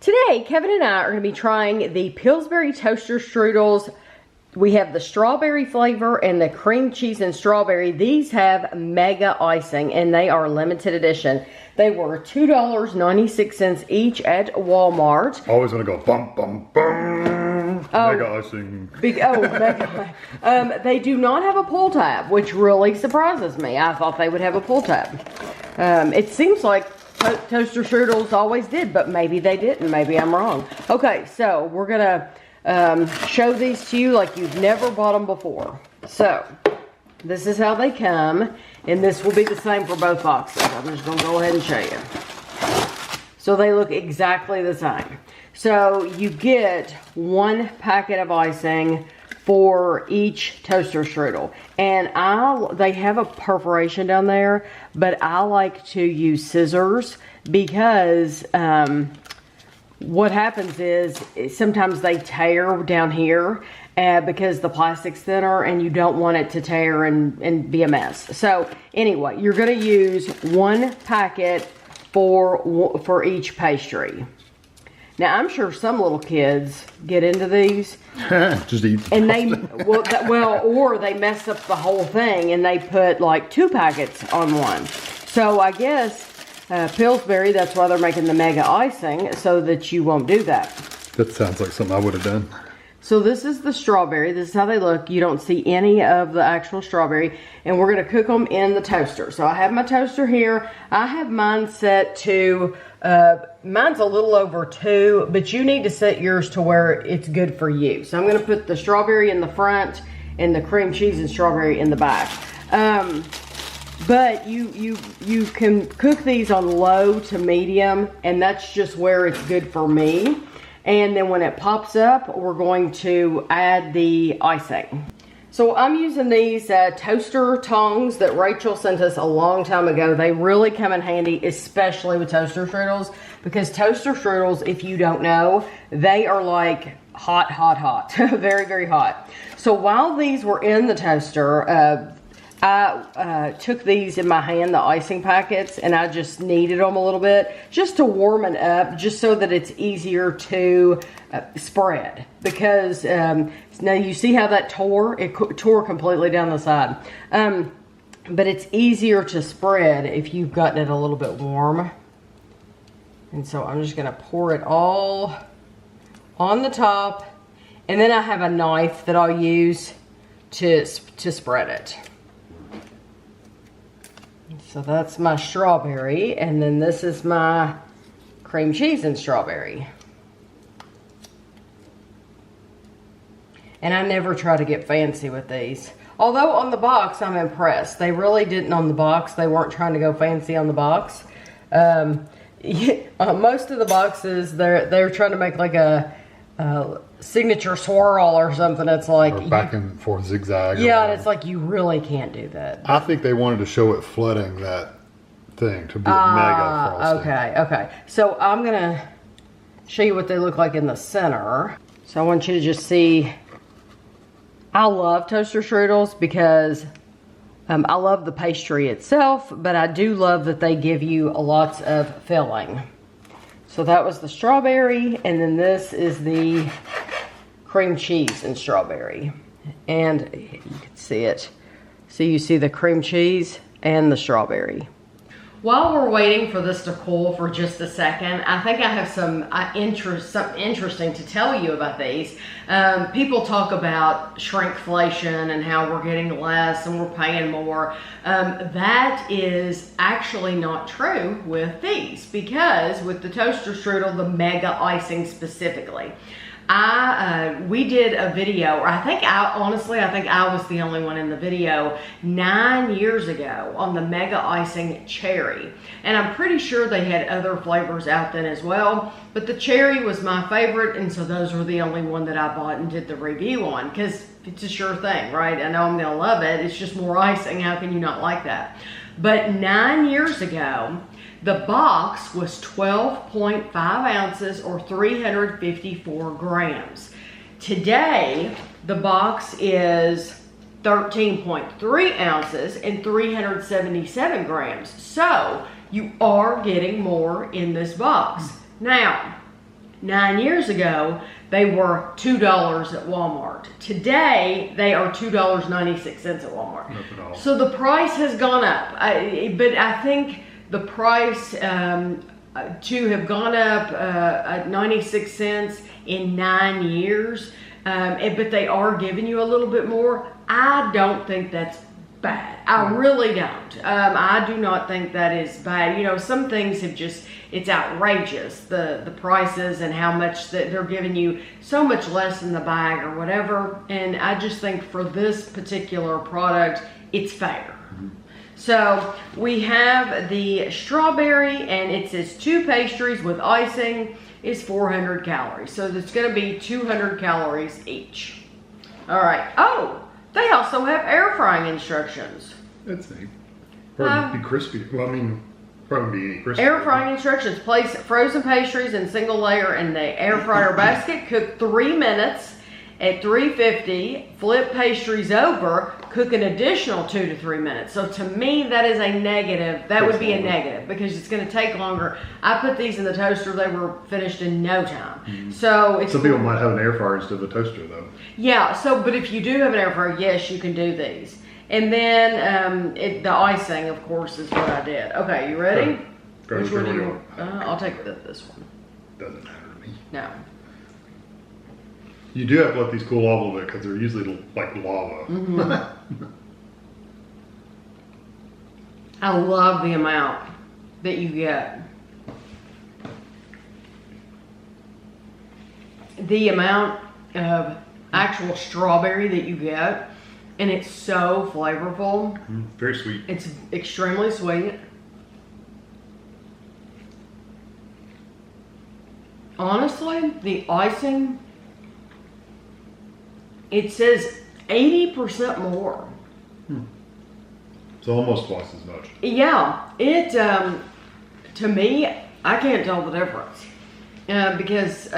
Today, Kevin and I are going to be trying the Pillsbury Toaster Strudels. We have the strawberry flavor and the cream cheese and strawberry. These have mega icing and they are limited edition. They were $2.96 each at Walmart. Always want to go bum, bum, bum. Mega icing. Mega. They do not have a pull tab, which really surprises me. I thought they would have a pull tab. It seems like Toaster Strudels always did, but maybe they didn't. Maybe I'm wrong. Okay, so we're gonna show these to you like you've never bought them before. So this is how they come, and this will be the same for both boxes. I'm just gonna go ahead and show you. So they look exactly the same. So you get one packet of icing for each toaster strudel, and they have a perforation down there, but I like to use scissors because what happens is sometimes they tear down here because the plastic's thinner and you don't want it to tear and be a mess. So anyway, you're going to use one packet for each pastry. Now, I'm sure some little kids get into these. Just eat. And they, or they mess up the whole thing and they put like 2 packets on one. So I guess Pillsbury, that's why they're making the mega icing, so that you won't do that. That sounds like something I would have done. So this is the strawberry. This is how they look. You don't see any of the actual strawberry. And we're going to cook them in the toaster. So I have my toaster here. I have mine set to, mine's a little over 2, but you need to set yours to where it's good for you. So I'm going to put the strawberry in the front and the cream cheese and strawberry in the back. But you can cook these on low to medium, and that's just where it's good for me. And then when it pops up, we're going to add the icing. So I'm using these toaster tongs that Rachel sent us a long time ago. They really come in handy, especially with toaster strudels, because toaster strudels, if you don't know, they are like hot, hot, hot. Very, very hot. So while these were in the toaster, I took these in my hand, the icing packets, and I just kneaded them a little bit just to warm it up, just so that it's easier to spread. Because now you see how that tore? It tore completely down the side. But it's easier to spread if you've gotten it a little bit warm. And so I'm just going to pour it all on the top. And then I have a knife that I'll use to spread it. So that's my strawberry, and then this is my cream cheese and strawberry. And I never try to get fancy with these. Although on the box, I'm impressed. They really didn't on the box. They weren't trying to go fancy on the box. Most of the boxes, they're trying to make like a signature swirl or something. It's like or back and forth zigzag. Yeah, and it's like you really can't do that. I think they wanted to show it flooding that thing to be a mega frosting. Okay. So I'm gonna show you what they look like in the center. So I want you to just see. I love toaster strudels because I love the pastry itself, but I do love that they give you lots of filling. So that was the strawberry, and then this is the cream cheese and strawberry. And you can see it. So you see the cream cheese and the strawberry. While we're waiting for this to cool for just a second, I think I have something interesting to tell you about these. People talk about shrinkflation and how we're getting less and we're paying more. That is actually not true with these, because with the toaster strudel, the mega icing specifically, we did a video, or I think I was the only one in the video 9 years ago on the mega icing cherry. And I'm pretty sure they had other flavors out then as well, but the cherry was my favorite, and so those were the only one that I bought and did the review on, because it's a sure thing, right? I know I'm gonna love it. It's just more icing. How can you not like that? But 9 years ago, the box was 12.5 ounces or 354 grams. Today, the box is 13.3 ounces and 377 grams. So you are getting more in this box. Now, 9 years ago, they were $2 at Walmart. Today, they are $2.96 at Walmart. Nothing else. So the price has gone up. But I think the price to have gone up at 96 cents in 9 years, but they are giving you a little bit more. I don't think that's bad. I really don't. I do not think that is bad. You know, some things have just, it's outrageous, the prices and how much that they're giving you, so much less in the bag or whatever. And I just think for this particular product, it's fair. So we have the strawberry, and it says 2 pastries with icing is 400 calories. So it's going to be 200 calories each. All right. Oh, they also have air frying instructions. That's neat. Probably be crispy. Well, I mean, probably be any crispy. Air frying instructions. Place frozen pastries in single layer in the air fryer basket. Cook 3 minutes at 350. Flip pastries over. Cook an additional 2 to 3 minutes. So to me, that is a negative. That would be a negative because it's going to take longer. I put these in the toaster. They were finished in no time. So it's some people might have an air fryer instead of a toaster, though. Yeah. So, but if you do have an air fryer, yes, you can do these. And then the icing, of course, is what I did. Okay, you ready? Which one do you want? I'll take this one. Doesn't matter to me. No. You do have to let these cool off a little bit because they're usually like lava. I love the amount that you get. The amount of actual strawberry that you get, and it's so flavorful. Very sweet. It's extremely sweet. Honestly, the icing, it says 80% more. It's almost twice as much. Yeah, it, to me, I can't tell the difference. Because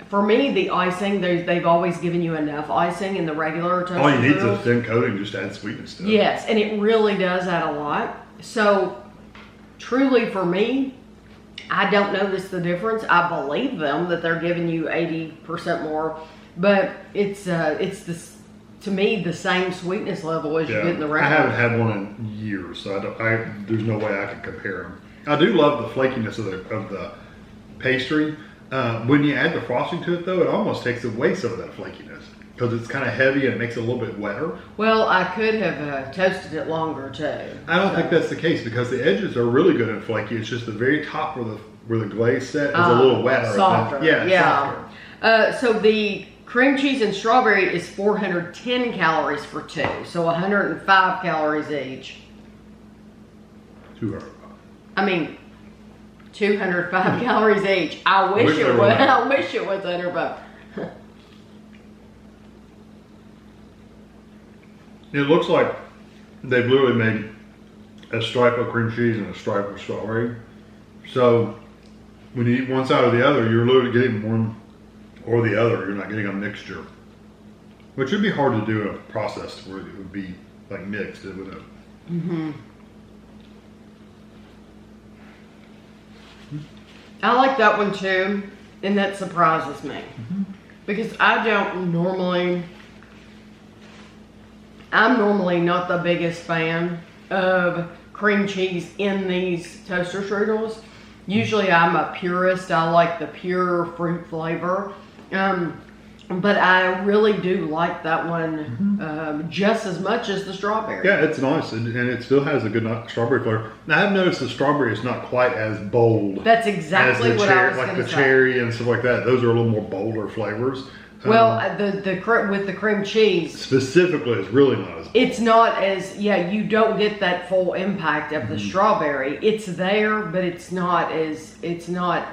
for me, the icing, they've always given you enough icing in the regular toaster. All you need is a thin coating just to add sweetness to it. Yes, and it really does add a lot. So, truly for me, I don't notice the difference. I believe them that they're giving you 80% more, but it's this, to me, the same sweetness level as you get in the regular. I haven't had one in years, so there's no way I can compare them. I do love the flakiness of the pastry. When you add the frosting to it, though, it almost takes away some of that flakiness because it's kind of heavy and it makes it a little bit wetter. Well, I could have toasted it longer too. I don't think that's the case because the edges are really good and flaky. It's just the very top where the glaze set is a little wetter. Softer. Softer. So the cream cheese and strawberry is 410 calories for 2, so 105 calories each. 200. I mean, 205 calories each. I wish it was. I wish it was 105. It looks like they've literally made a stripe of cream cheese and a stripe of strawberry. So when you eat one side or the other, you're literally getting one or the other. You're not getting a mixture, which would be hard to do in a process where it would be like mixed, wouldn't it? I like that one too, and that surprises me because I'm normally not the biggest fan of cream cheese in these toaster strudels. Usually I'm a purist. I like the pure fruit flavor. But I really do like that one just as much as the strawberry. Yeah, it's nice, and it still has a good strawberry flavor. Now, I've noticed the strawberry is not quite as bold. That's exactly what I was going to say. Like the cherry and stuff like that. Those are a little more bolder flavors. Well, with the cream cheese specifically, it's really not as. It's not as you don't get that full impact of the strawberry. It's there, but it's not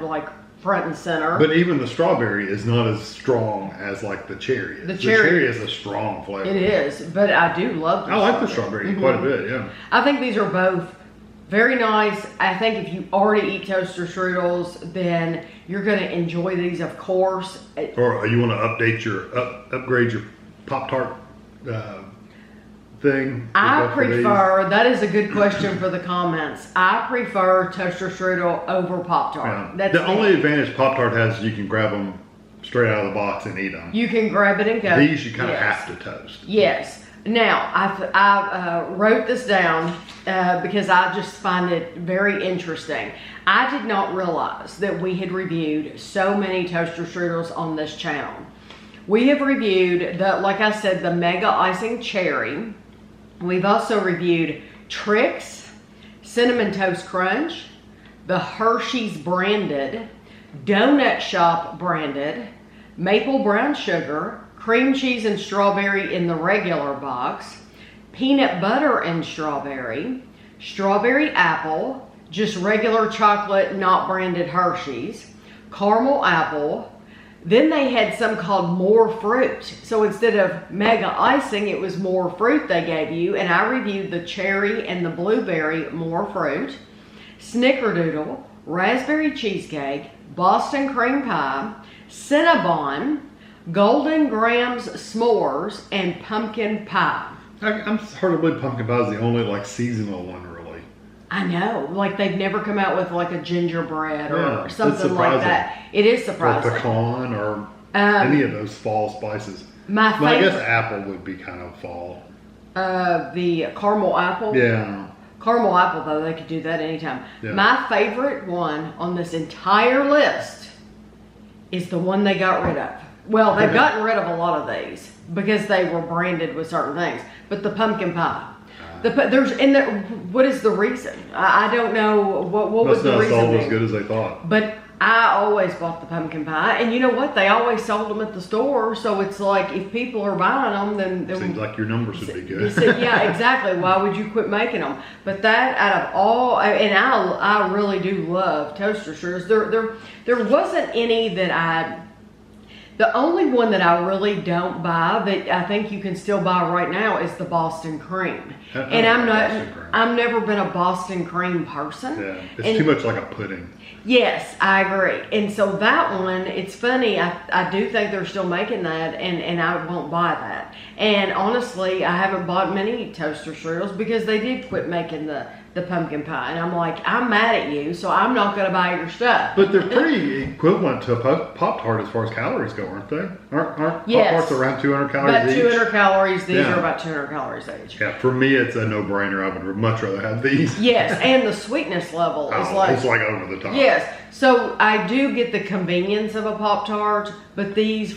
like front and center. But even the strawberry is not as strong as like the cherry is. The cherry is a strong flavor. It is, but I do love I like the strawberry quite a bit, yeah. I think these are both very nice. I think if you already eat toaster strudels, then you're going to enjoy these, of course. Or you want to upgrade your Pop-Tart thing? I prefer, that is a good question for the comments. I prefer toaster strudel over Pop-Tart. Yeah. The only advantage Pop-Tart has is you can grab them straight out of the box and eat them. You can grab it and go. These you kind of have to toast. Yes. Now, I wrote this down because I just find it very interesting. I did not realize that we had reviewed so many toaster strudels on this channel. We have reviewed, like I said, the Mega Icing Cherry. We've also reviewed Trix, Cinnamon Toast Crunch, the Hershey's branded, Donut Shop branded, Maple Brown Sugar, Cream Cheese and Strawberry in the regular box, Peanut Butter and Strawberry, Strawberry Apple, just regular chocolate, not branded Hershey's, Caramel Apple. Then they had some called More Fruit. So instead of Mega Icing, it was More Fruit they gave you. And I reviewed the cherry and the blueberry More Fruit, Snickerdoodle, Raspberry Cheesecake, Boston Cream Pie, Cinnabon, Golden Grams S'mores, and Pumpkin Pie. I'm hard to believe pumpkin pie is the only like seasonal one, really. I know, like they've never come out with like a gingerbread or Yeah, something like that. It is surprising. Or pecan or any of those fall spices. My Well, I favorite, guess apple would be kind of fall. the caramel apple. Yeah. Caramel apple, though, they could do that anytime. Yeah. My favorite one on this entire list is the one they got rid of. Well, they've gotten rid of a lot of these because they were branded with certain things. But the pumpkin pie. What is the reason? I don't know what was the reason. Must not sold as good as they thought. But I always bought the pumpkin pie, and you know what? They always sold them at the store, so it's like if people are buying them, then Seems like your numbers should be good. yeah, exactly. Why would you quit making them? But that, out of all, and I really do love toaster strudels. There wasn't any that the only one that I really don't buy that I think you can still buy right now is the Boston cream. And I've never been a Boston cream person. Yeah, it's too much like a pudding. Yes, I agree. And so that one, it's funny, I do think they're still making that, and I won't buy that. And honestly, I haven't bought many toaster strudels because they did quit making the pumpkin pie. And I'm like, I'm mad at you, so I'm not going to buy your stuff. But they're pretty equivalent to a Pop-Tart as far as calories go, aren't they? Aren't Yes. Pop-Tarts around 200 calories About each? 200 calories. These Yeah. are about 200 calories each. Yeah, for me, it's a no-brainer. I would much rather have these. Yes, and the sweetness level is It's like over the top. Yes, so I do get the convenience of a Pop-Tart, but these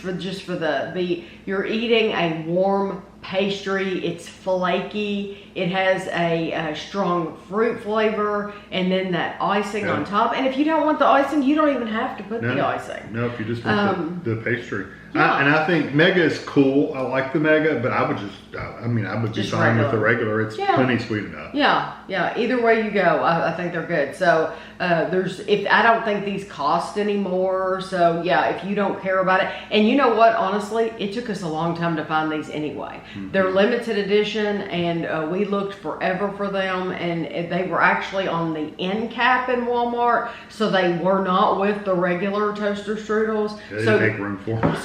you're eating a warm pastry. It's flaky. It has a strong fruit flavor, and then that icing on top. And if you don't want the icing, you don't even have to put the icing. No, if you just want the pastry. Yeah. I think Mega is cool. I like the Mega, but I would be Just fine with regular. the regular. It's plenty sweet enough. Yeah. Either way you go, I think they're good. So I don't think these cost anymore. So yeah, if you don't care about it, and you know what, honestly, it took us a long time to find these anyway. Mm-hmm. They're limited edition, and we looked forever for them, and they were actually on the end cap in Walmart, so they were not with the regular toaster strudels. They didn't make room for them.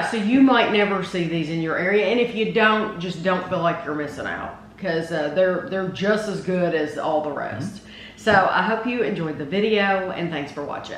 So you might never see these in your area, and if you don't, just don't feel like you're missing out, because they're just as good as all the rest. Mm-hmm. So I hope you enjoyed the video, and thanks for watching.